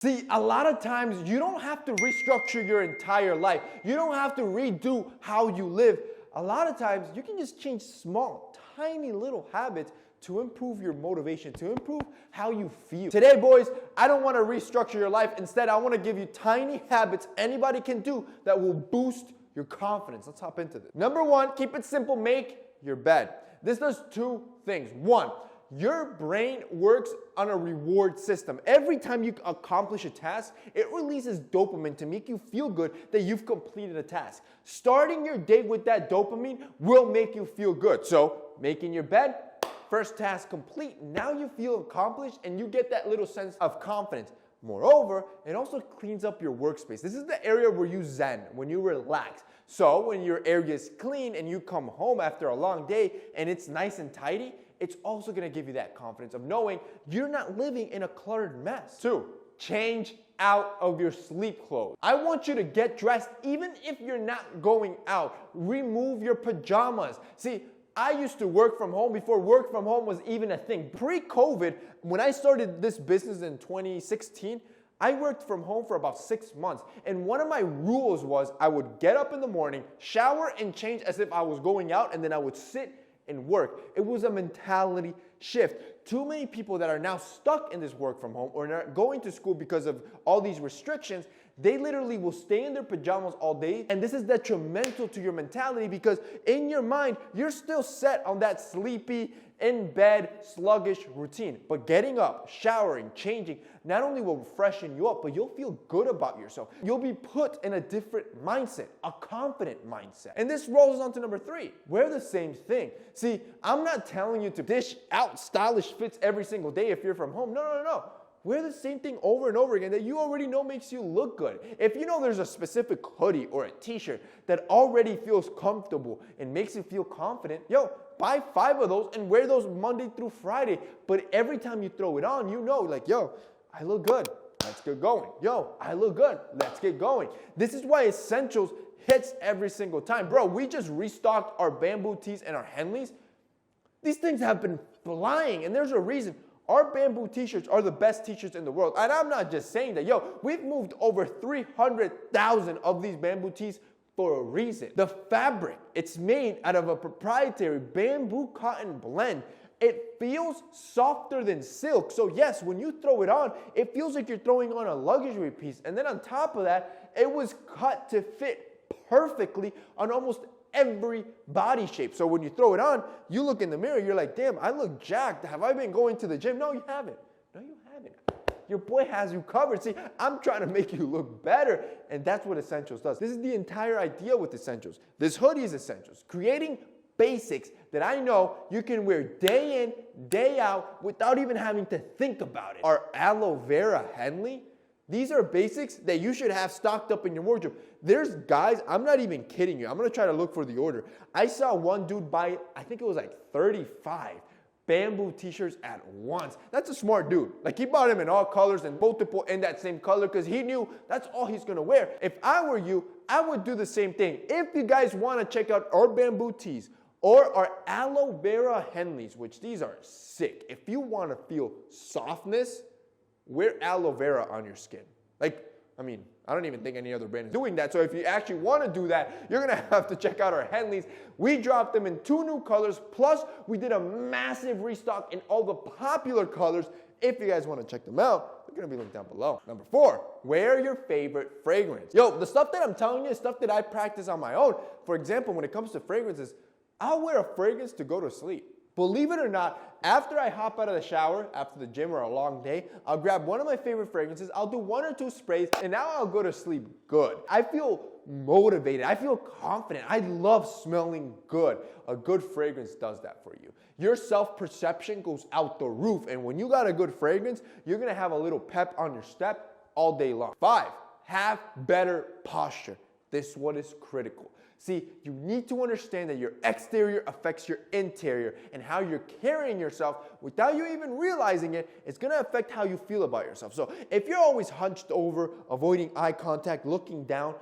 See, a lot of times you don't have to restructure your entire life. You don't have to redo how you live. A lot of times you can just change small, tiny little habits to improve your motivation, to improve how you feel. Today, boys, I don't want to restructure your life. Instead, I want to give you tiny habits anybody can do that will boost your confidence. Let's hop into this. Number one, keep it simple, make your bed. This does two things. One, your brain works on a reward system. Every time you accomplish a task, it releases dopamine to make you feel good that you've completed a task. Starting your day with that dopamine will make you feel good. So, making your bed, first task complete. Now you feel accomplished and you get that little sense of confidence. Moreover, it also cleans up your workspace. This is the area where you zen, when you relax. So when your area is clean and you come home after a long day and it's nice and tidy, it's also going to give you that confidence of knowing you're not living in a cluttered mess. Two, change out of your sleep clothes. I want you to get dressed even if you're not going out. Remove your pajamas. See, I used to work from home before work from home was even a thing. Pre-COVID, when I started this business in 2016, I worked from home for about 6 months. And one of my rules was I would get up in the morning, shower and change as if I was going out, and then I would sit and work. It was a mentality shift. Too many people that are now stuck in this work from home or not going to school because of all these restrictions, they literally will stay in their pajamas all day. And this is detrimental to your mentality because in your mind, you're still set on that sleepy, in bed, sluggish routine. But getting up, showering, changing, not only will freshen you up, but you'll feel good about yourself. You'll be put in a different mindset, a confident mindset. And this rolls on to number three. Wear the same thing. See, I'm not telling you to dish out stylish fits every single day if you're from home. No. Wear the same thing over and over again that you already know makes you look good. If you know there's a specific hoodie or a t-shirt that already feels comfortable and makes you feel confident, buy 5 of those and wear those Monday through Friday. But every time you throw it on, you know, like, I look good. Let's get going. I look good. Let's get going. This is why Essentials hits every single time. Bro, we just restocked our bamboo tees and our Henleys. These things have been flying, and there's a reason. Our bamboo t-shirts are the best t-shirts in the world. And I'm not just saying that. We've moved over 300,000 of these bamboo tees for a reason. The fabric, it's made out of a proprietary bamboo cotton blend. It feels softer than silk. So yes, when you throw it on, it feels like you're throwing on a luxury piece. And then on top of that, it was cut to fit perfectly on almost every body shape. So when you throw it on, you look in the mirror, you're like, damn, I look jacked. Have I been going to the gym? No, you haven't. Your boy has you covered. See, I'm trying to make you look better, and that's what Essentials does. This is the entire idea with Essentials. This hoodie is Essentials. Creating basics that I know you can wear day in, day out without even having to think about it. Our aloe vera Henley, these are basics that you should have stocked up in your wardrobe. There's guys, I'm not even kidding you. I'm going to try to look for the order. I saw one dude buy, I think it was like 35 bamboo t-shirts at once. That's a smart dude. Like, he bought them in all colors and multiple in that same color because he knew that's all he's going to wear. If I were you, I would do the same thing. If you guys want to check out our bamboo tees or our aloe vera Henleys, which these are sick. If you want to feel softness, wear aloe vera on your skin. I don't even think any other brand is doing that. So if you actually want to do that, you're going to have to check out our Henleys. We dropped them in 2 new colors. Plus, we did a massive restock in all the popular colors. If you guys want to check them out, they're going to be linked down below. Number 4, wear your favorite fragrance. The stuff that I'm telling you is stuff that I practice on my own. For example, when it comes to fragrances, I'll wear a fragrance to go to sleep. Believe it or not, after I hop out of the shower, after the gym or a long day, I'll grab one of my favorite fragrances, I'll do 1 or 2 sprays, and now I'll go to sleep good. I feel motivated. I feel confident. I love smelling good. A good fragrance does that for you. Your self-perception goes out the roof, and when you got a good fragrance, you're going to have a little pep on your step all day long. 5, have better posture. This one is critical. See, you need to understand that your exterior affects your interior, and how you're carrying yourself without you even realizing it, it's going to affect how you feel about yourself. So if you're always hunched over, avoiding eye contact, looking down,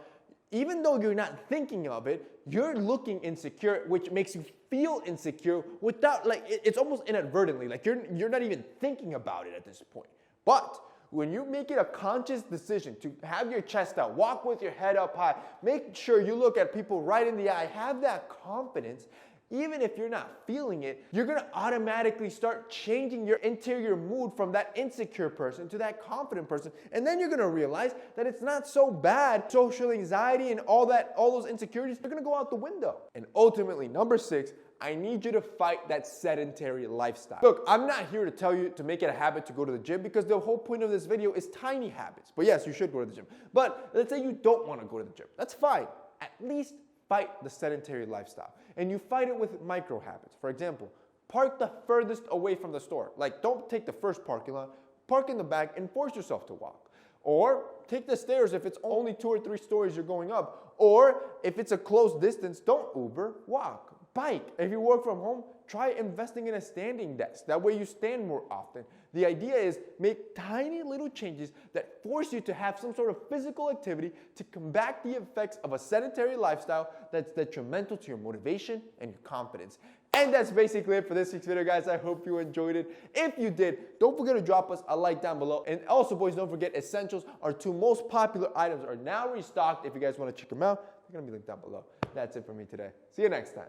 even though you're not thinking of it, you're looking insecure, which makes you feel insecure without, it's almost inadvertently, you're not even thinking about it at this point. But When you make it a conscious decision to have your chest out, walk with your head up high, make sure you look at people right in the eye, have that confidence, even if you're not feeling it, you're gonna automatically start changing your interior mood from that insecure person to that confident person. And then you're gonna realize that it's not so bad. Social anxiety and all those insecurities, they're gonna go out the window. And ultimately, number 6, I need you to fight that sedentary lifestyle. Look, I'm not here to tell you to make it a habit to go to the gym, because the whole point of this video is tiny habits. But yes, you should go to the gym. But let's say you don't want to go to the gym. That's fine. At least fight the sedentary lifestyle. And you fight it with micro habits. For example, park the furthest away from the store. Like, don't take the first parking lot, park in the back and force yourself to walk. Or take the stairs if it's only 2 or 3 stories you're going up. Or if it's a close distance, don't Uber, walk. Bike. If you work from home, try investing in a standing desk. That way you stand more often. The idea is make tiny little changes that force you to have some sort of physical activity to combat the effects of a sedentary lifestyle that's detrimental to your motivation and your confidence. And that's basically it for this week's video, guys. I hope you enjoyed it. If you did, don't forget to drop us a like down below. And also, boys, don't forget essentials. Our 2 most popular items are now restocked. If you guys want to check them out, they're going to be linked down below. That's it for me today. See you next time.